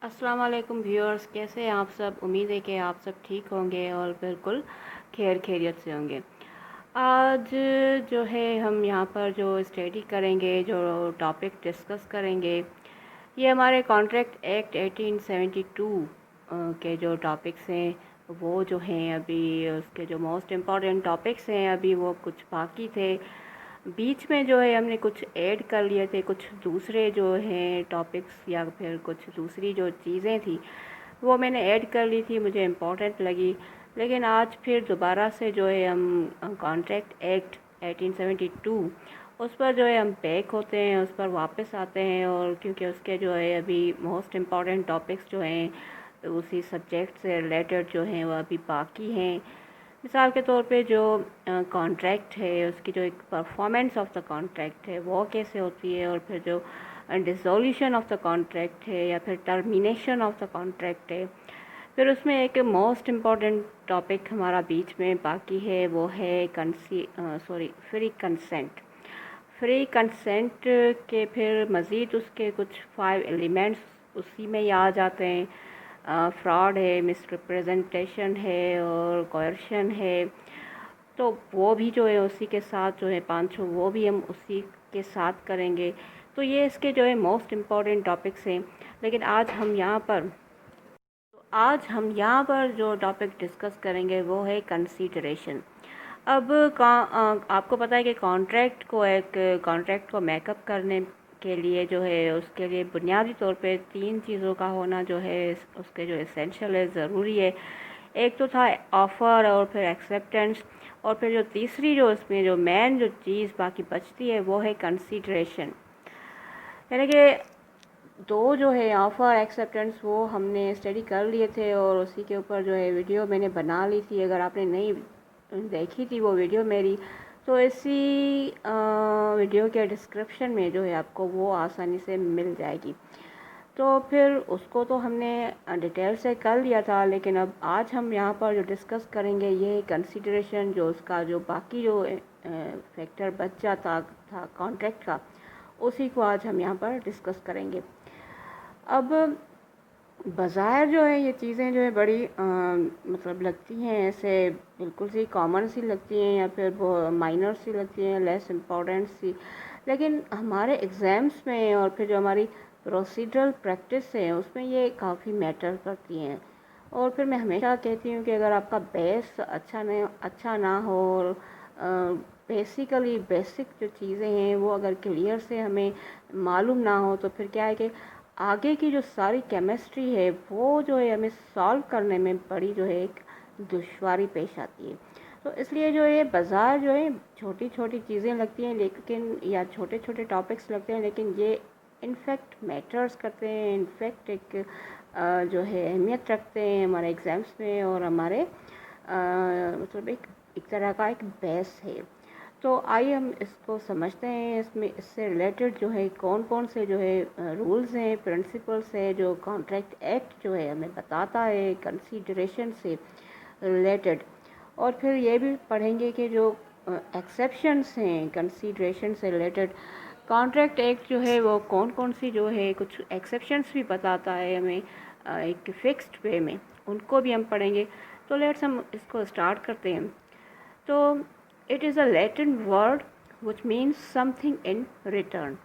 अस्सलाम वालेकुम व्यूअर्स, कैसे हैं आप सब। उम्मीद है कि आप सब ठीक होंगे और बिल्कुल खैरियत से होंगे। आज जो है हम यहाँ पर जो स्टडी करेंगे, जो टॉपिक डिस्कस करेंगे, ये हमारे कॉन्ट्रैक्ट एक्ट 1872 के जो टॉपिक्स हैं वो जो हैं अभी उसके जो मोस्ट इम्पॉर्टेंट टॉपिक्स हैं अभी वो कुछ बाकी थे। बीच में जो है हमने कुछ ऐड कर लिए थे, कुछ दूसरे जो हैं टॉपिक्स या फिर कुछ दूसरी जो चीज़ें थी वो मैंने ऐड कर ली थी, मुझे इम्पोर्टेंट लगी। लेकिन आज फिर दोबारा से जो है हम कॉन्ट्रैक्ट एक्ट 1872 उस पर जो है हम बैक होते हैं, उस पर वापस आते हैं। और क्योंकि उसके जो है अभी मोस्ट इम्पॉर्टेंट टॉपिक्स जो हैं उसी सब्जेक्ट से रिलेटेड जो हैं वो अभी बाकी हैं। मिसाल के तौर पे जो कॉन्ट्रैक्ट है उसकी जो एक परफॉर्मेंस ऑफ द कॉन्ट्रैक्ट है वो कैसे होती है, और फिर जो डिसोल्यूशन ऑफ द कॉन्ट्रैक्ट है या फिर टर्मिनेशन ऑफ द कॉन्ट्रैक्ट है। फिर उसमें एक मोस्ट इम्पॉर्टेंट टॉपिक हमारा बीच में बाकी है, वो है फ्री कंसेंट। फ्री कंसेंट के फिर मज़ीद उसके कुछ 5 एलिमेंट्स उसी में ही आ जाते हैं। फ्रॉड है, मिसरिप्रेजेंटेशन है और कोerशन है। तो वो भी जो है उसी के साथ जो है 5 वो भी हम उसी के साथ करेंगे। तो ये इसके जो है मोस्ट इम्पॉर्टेंट टॉपिक्स हैं। लेकिन आज हम यहाँ पर जो टॉपिक डिस्कस करेंगे वो है कंसीडरेशन। अब आपको पता है कि कॉन्ट्रैक्ट को मेकअप करने के लिए जो है उसके लिए बुनियादी तौर पे 3 चीज़ों का होना जो है उसके जो एसेंशियल है, ज़रूरी है। एक तो था ऑफ़र और फिर एक्सेप्टेंस, और फिर जो तीसरी जो उसमें जो मेन जो चीज़ बाकी बचती है वो है कंसीडरेशन। यानी कि दो जो है ऑफ़र एक्सेप्टेंस वो हमने स्टडी कर लिए थे और उसी के ऊपर जो है वीडियो मैंने बना ली थी। अगर आपने नहीं देखी थी वो वीडियो मेरी, तो इसी वीडियो के डिस्क्रिप्शन में जो है आपको वो आसानी से मिल जाएगी। तो फिर उसको तो हमने डिटेल से कर लिया था, लेकिन अब आज हम यहाँ पर जो डिस्कस करेंगे ये कंसीडरेशन, जो उसका जो बाकी जो फैक्टर बच जाता था कॉन्ट्रैक्ट का, उसी को आज हम यहाँ पर डिस्कस करेंगे। अब बाज़ार जो है ये चीज़ें जो है बड़ी मतलब लगती हैं ऐसे बिल्कुल सी कॉमन सी लगती हैं या फिर वो माइनर सी लगती हैं, लेस इम्पॉर्टेंट सी। लेकिन हमारे एग्ज़ाम्स में और फिर जो हमारी प्रोसीजरल प्रैक्टिस है उसमें ये काफ़ी मैटर करती हैं। और फिर मैं हमेशा कहती हूँ कि अगर आपका बेस अच्छा ना हो और बेसिक जो चीज़ें हैं वो अगर क्लियर से हमें मालूम ना हो, तो फिर क्या है कि आगे की जो सारी केमिस्ट्री है वो जो है हमें सॉल्व करने में बड़ी जो है एक दुश्वारी पेश आती है। तो इसलिए जो है बाज़ार जो है छोटी छोटी चीज़ें लगती हैं, लेकिन या छोटे छोटे टॉपिक्स लगते हैं, लेकिन ये इनफैक्ट मैटर्स करते हैं, इनफैक्ट एक जो है अहमियत रखते हैं हमारे एग्ज़ाम्स में और हमारे मतलब एक तरह का एक बेस है। तो आइए हम इसको समझते हैं। इससे रिलेटेड जो है कौन कौन से जो है रूल्स हैं, प्रिंसिपल्स हैं जो कॉन्ट्रैक्ट एक्ट जो है हमें बताता है कंसीडरेशन से रिलेटेड। और फिर ये भी पढ़ेंगे कि जो एक्सेप्शंस हैं कंसीडरेशन से रिलेटेड, कॉन्ट्रैक्ट एक्ट जो है वो कौन कौन सी जो है कुछ एक्सेप्शंस भी बताता है हमें एक फिक्स्ड वे में, उनको भी हम पढ़ेंगे। तो लेट्स हम इसको स्टार्ट करते हैं। तो it is a Latin word which means something in return.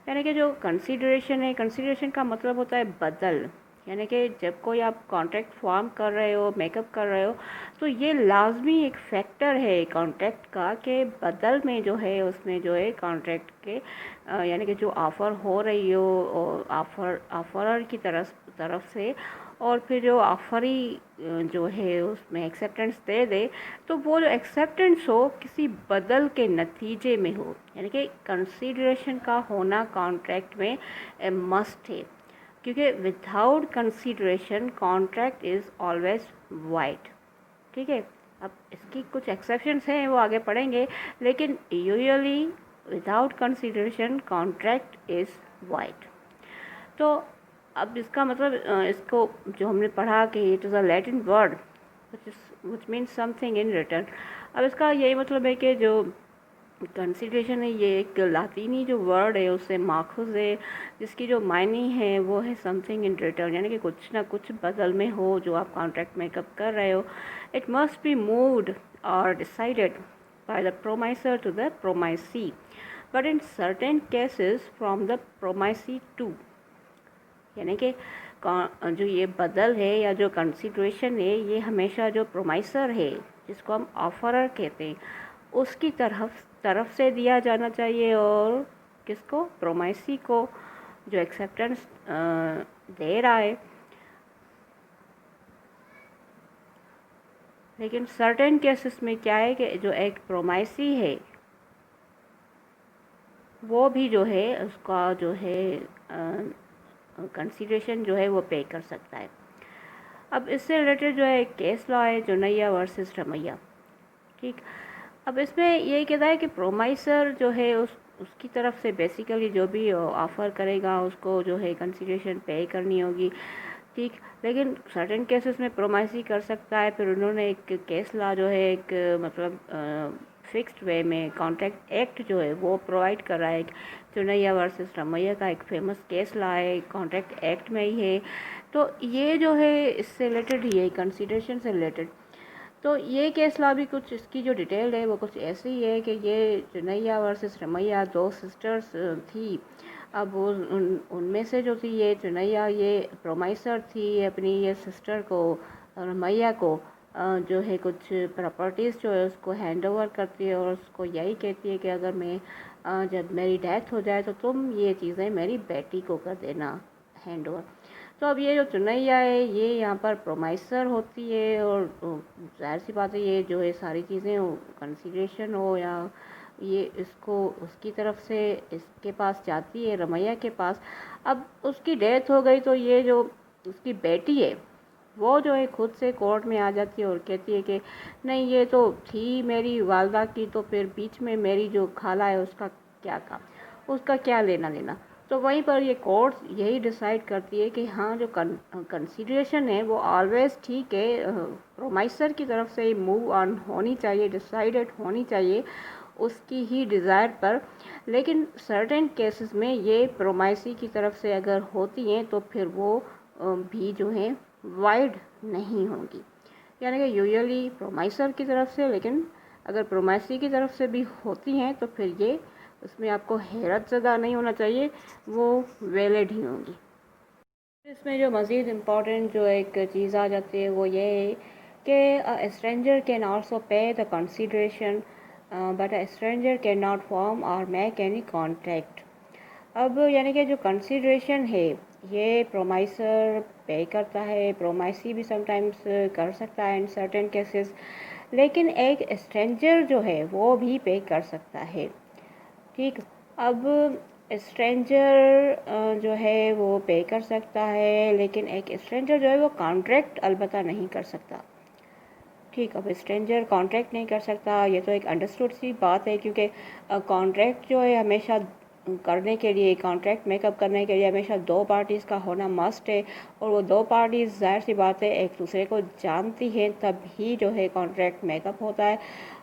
यानी कि जो कंसीडरेशन है, कंसीडरेशन का मतलब होता है बदल। यानी कि जब कोई आप कॉन्ट्रैक्ट फॉर्म कर रहे हो, मेकअप कर रहे हो, तो ये लाजमी एक फैक्टर है कॉन्ट्रैक्ट का कि बदल में जो है उसमें जो है कॉन्ट्रैक्ट के यानी कि जो ऑफ़र हो रही हो और ऑफरर की तरफ से, और फिर जो ऑफरी जो है उसमें एक्सेप्टेंस दे दे, तो वो जो एक्सेप्टेंस हो किसी बदल के नतीजे में हो। यानी कि कंसीडरेशन का होना कॉन्ट्रैक्ट में मस्ट है, क्योंकि without consideration contract is always wide. ठीक है। अब इसकी कुछ एक्सेप्शंस हैं वो आगे पढ़ेंगे, लेकिन usually without consideration contract is wide. तो अब इसका मतलब इसको जो हमने पढ़ा कि it is a Latin word which means something in return. अब इसका यही मतलब है कि जो कंसिडरेशन है, ये एक लातीनी जो वर्ड है उससे माखूज है, जिसकी जो मायने है वो है समथिंग इन रिटर्न, यानी कि कुछ ना कुछ बदल में हो जो आप कॉन्ट्रैक्ट मेकअप कर रहे हो. इट मस्ट बी मूव्ड और decided by the promisor to the promisee, but in certain cases from the promisee to. यानी कि जो ये बदल है या जो कंसिडरेशन है ये हमेशा जो प्रोमाइसर है, जिसको हम ऑफरर कहते हैं, उसकी तरफ से दिया जाना चाहिए, और किसको? प्रोमाइसी को, जो एक्सेप्टेंस दे रहा है. लेकिन सर्टेन केसेस में क्या है कि जो एक प्रोमाइसी है वो भी जो है उसका जो है कंसिडरेशन जो है वो पे कर सकता है. अब इससे रिलेटेड जो है एक केस लॉ है, जुनैया वर्सेस रमैया. ठीक, अब इसमें ये कहता है कि प्रोमाइसर जो है उसकी तरफ से बेसिकली जो भी ऑफ़र करेगा उसको जो है कंसिडरेशन पे करनी होगी. ठीक, लेकिन सर्टेन केसेस में प्रोमाइसी कर सकता है. फिर उन्होंने एक केस ला जो है एक मतलब फिक्स्ड वे में कॉन्ट्रैक्ट एक्ट जो है वो प्रोवाइड कर रहा है. चुनैया वर्सेस रमैया का एक फेमस केस ला है, कॉन्ट्रैक्ट एक्ट में ही है. तो ये जो है इससे रिलेटेड ही है, कंसिडरेशन से रिलेटेड. तो ये केस ला भी कुछ इसकी जो डिटेल है वो कुछ ऐसे ही है कि ये चुनैया वर्सेस रमैया दो सिस्टर्स थी. अब वो उनमें से जो थी ये चुनैया, ये प्रोमाइसर थी अपनी ये सिस्टर को, रमैया को जो है कुछ प्रॉपर्टीज़ जो है उसको हैंड ओवर करती है, और उसको यही कहती है कि अगर मैं जब मेरी डेथ हो जाए तो तुम ये चीज़ें मेरी बेटी को कर देना हैंड ओवर. तो अब ये जो चुनैया है ये यहाँ पर प्रोमाइसर होती है, और ज़ाहिर सी बात है ये जो है सारी चीज़ें कंसिडरेशन हो या ये इसको उसकी तरफ से इसके पास जाती है, रमैया के पास. अब उसकी डेथ हो गई तो ये जो उसकी बेटी है वो जो है खुद से कोर्ट में आ जाती है और कहती है कि नहीं ये तो थी मेरी वालदा की, तो फिर बीच में मेरी जो खाला है उसका क्या काम, उसका क्या लेना देना. तो वहीं पर ये कोर्ट यही डिसाइड करती है कि हाँ जो कंसिडरेशन है वो ऑलवेज ठीक है, प्रोमाइसर की तरफ से मूव ऑन होनी चाहिए, डिसाइडेड होनी चाहिए उसकी ही डिज़ायर पर. लेकिन सर्टेन केसेस में ये प्रोमाइसी की तरफ से अगर होती हैं तो फिर वो भी जो है वाइड नहीं होंगी, यानी कि यूजुअली प्रोमाइसर की तरफ से, लेकिन अगर प्रोमाइसी की तरफ से भी होती हैं तो फिर ये उसमें आपको हैरत ज़दा नहीं होना चाहिए, वो वैलिड ही होंगी. इसमें जो मज़ीद इम्पॉर्टेंट जो एक चीज़ आ जाती है वो ये है कि स्ट्रेंजर कैन आल्सो पे the consideration but a stranger can not form और मेक एनी कॉन्ट्रैक्ट. अब यानी कि जो कंसिडरेशन है ये प्रोमाइसर पे करता है, प्रोमाइसी भी समटाइम्स कर सकता है इन सर्टेन केसेस, लेकिन एक स्ट्रेंजर जो है वो भी पे कर सकता है. ठीक, अब स्ट्रेंजर जो है वो पे कर सकता है, लेकिन एक स्ट्रेंजर जो है वो कॉन्ट्रैक्ट अलबत्ता नहीं कर सकता. ठीक, अब स्ट्रेंजर कॉन्ट्रैक्ट नहीं कर सकता, ये तो एक अंडरस्टूड सी बात है, क्योंकि कॉन्ट्रैक्ट जो है हमेशा करने के लिए, कॉन्ट्रैक्ट मेकअप करने के लिए हमेशा दो पार्टीज़ का होना मस्ट है, और वो दो पार्टीज़ ज़ाहिर सी बात है एक दूसरे को जानती हैं तब ही जो है कॉन्ट्रैक्ट मेकअप होता है.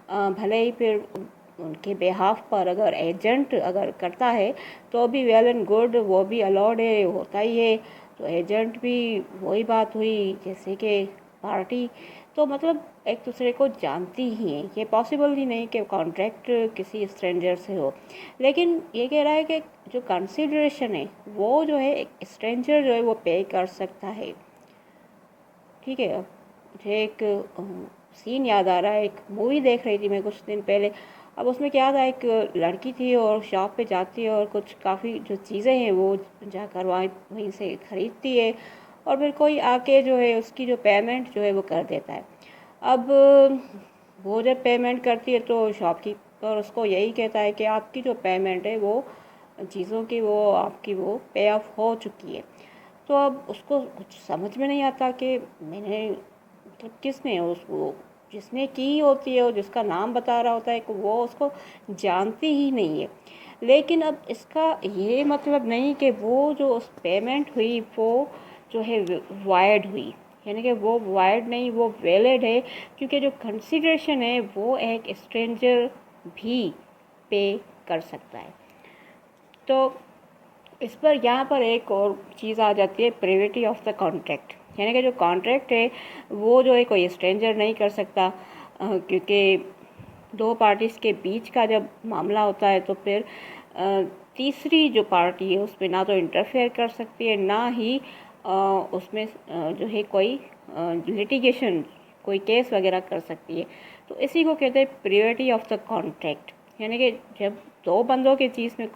भले ही फिर उनके बेहाफ पर अगर एजेंट अगर करता है तो भी वेल एंड गुड, वो भी अलाउड है, होता ही है. तो एजेंट भी वही बात हुई जैसे कि पार्टी, तो मतलब एक दूसरे को जानती ही हैं, ये पॉसिबल ही नहीं कि कॉन्ट्रैक्ट किसी स्ट्रेंजर से हो. लेकिन ये कह रहा है कि जो कंसिडरेशन है वो जो है एक स्ट्रेंजर जो है वो पे कर सकता है. ठीक है, मुझे एक सीन याद आ रहा है, एक मूवी देख रही थी मैं कुछ दिन पहले. अब उसमें क्या था, एक लड़की थी और शॉप पे जाती है और कुछ काफ़ी जो चीज़ें हैं वो जाकर वहीं से ख़रीदती है, और फिर कोई आके जो है उसकी जो पेमेंट जो है वो कर देता है. अब वो जब पेमेंट करती है तो शॉपकीपर उसको यही कहता है कि आपकी जो पेमेंट है वो चीज़ों की वो आपकी वो पे ऑफ हो चुकी है. तो अब उसको कुछ समझ में नहीं आता कि मैंने मतलब किसने उसको, जिसने की होती है और जिसका नाम बता रहा होता है कि वो उसको जानती ही नहीं है. लेकिन अब इसका ये मतलब नहीं कि वो जो उस पेमेंट हुई वो जो है वाइड हुई, यानी कि वो वाइड नहीं, वो वैलिड है, क्योंकि जो कंसिडरेशन है वो एक स्ट्रेंजर भी पे कर सकता है। तो इस पर यहाँ पर एक और चीज़ आ जाती है, प्रिविटी ऑफ द कॉन्ट्रैक्ट, यानी कि जो कॉन्ट्रैक्ट है वो जो है कोई स्ट्रेंजर नहीं कर सकता, क्योंकि दो पार्टीज़ के बीच का जब मामला होता है तो फिर तीसरी जो पार्टी है उसमें ना तो इंटरफेयर कर सकती है, ना ही उसमें जो है कोई लिटिगेशन, कोई केस वगैरह कर सकती है। तो इसी को कहते हैं प्रिविटी ऑफ द कॉन्ट्रैक्ट, यानी कि जब दो बंदों के चीज़ में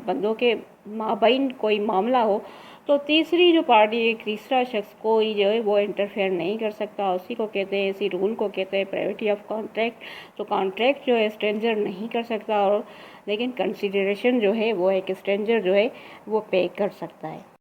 बंदों के माबैन कोई मामला हो तो तीसरी जो पार्टी है, तीसरा शख्स कोई जो है वो इंटरफेयर नहीं कर सकता। उसी को कहते हैं, इसी रूल को कहते हैं प्रिविटी ऑफ कॉन्ट्रैक्ट। तो कॉन्ट्रैक्ट जो है स्ट्रेंजर नहीं कर सकता, और लेकिन कंसिडरेशन जो है वो एक स्ट्रेंजर जो है वो पे कर सकता है।